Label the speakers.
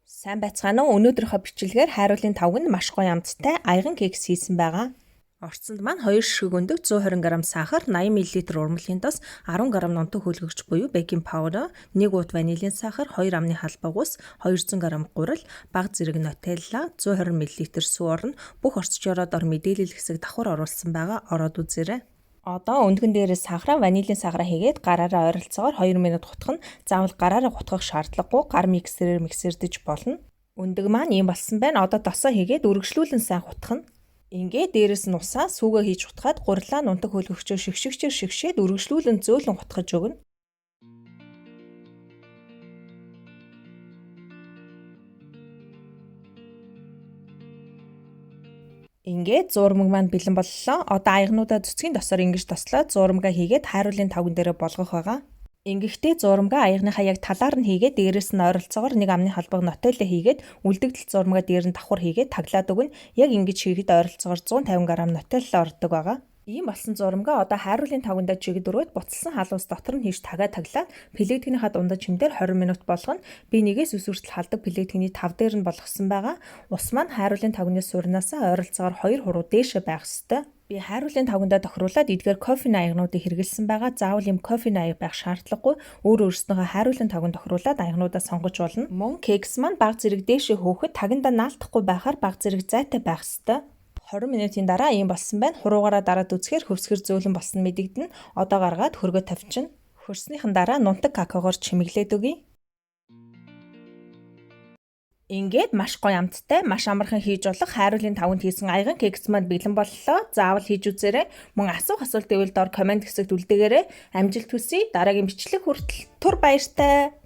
Speaker 1: Сайн байцгаана уу? Өнөөдрийнхөө бичлэгээр хайруулын тавг нь маш гоё амттай аяган кекс хийсэн байгаа. Орцонд маань 2 ширхэг өндөг 120 г сахар, 80 мл урмлын тос, 10 г нунтаг хөөлгөгч буюу бейкинг паудер, 1 уут ванилийн сахар, 2 амны халбаг ус, 200 г гурал, бага зэрэг нутелла, 120 мл сүү орно. Бүх орччороо дор мэдээлэл хэсэг давхар оруулсан байгаа. Ороод үзээрэй. Одоо өндгөн дээрээ сахараа ванилийн сахараа хийгээд гараараа ойролцоогоор 2 минут гутгах нь заавал гараараа гутгах шаардлагагүй. Гар миксерээр миксердэж болно. Өндөг маань ийм болсон байна. Одоо досоо хийгээд үргэлжлүүлэн сайн гутгах нь. Ингээд дээрээс нь усаа сүүгээ хийж гутгаад гурилаа нунтаг хөөлгөгчөөр шигшигчээр шигшээд үргэлжлүүлэн зөөлөн гутгаж өгнө. Ингээд зурмаг маань бэлэн боллоо. Одоо аягнуудаа цэцгийн досоор ингэж тослоод зурмагаа хийгээд хайруулын тавган дээрээ болгох байгаа. Ингэхдээ зурмагаа аягныхаа яг талаар нь хийгээд дээрээс нь ойролцоогоор 1 амны халбаг нутелла хийгээд үлдэгдэл зурмагаа дээр нь давхар хийгээд таглаад өгнө. Яг ингэж хийхэд ойролцоогоор 150 г нутелла ордог байгаа. Ийм болсон зурмагаа одоо хайруулын тавгандаа чигд өрөөд буцалсан халуус дотор нь хийж таглаад плэйтгийнхаа дундаж хэмдээр 20 минут болгоно. Би нэгээс үсвэртэл халдаг плэйтгний тав дээр нь болгосон байгаа. Ус маань хайруулын тавганы суурнаасаа ойролцоогоор 2 хуруу дээшээ байх ёстой. Би хайруулын тавгандаа тохируулаад эдгээр кофений аягнуудыг хэрэгэлсэн байгаа. Заавал юм кофений аяг байх шаардлагагүй. Өөрөөсөө хайруулын тавганд тохируулаад аягнуудаа сонгож болно. Мөн кекс маань бага зэрэг дээшээ хөөхөд тагандаа наалтахгүй байхаар бага зэрэг зайтай байх ёстой. 20 минутын дараа ийм болсон байна. Хуруугаараа дараад үзэхээр хөвсгөр зөөлөн болсон мэдэгдэнэ. Одоо гаргаад хөргөө тавьчихна. Хөрснийхэн дараа нунтаг какаогоор чимэглээд өгье. Ингээд маш гоё амттай, маш амархан хийж болох хайруулын тавганд хийсэн аяган кекс маань бэлэн боллоо. Заавал хийж үзээрэй. Мөн асуулт ивэл доор комент хэсэгт үлдээгээрэй. Амжилт хүсье. Дараагийн бичлэг хүртэл тур баяртай.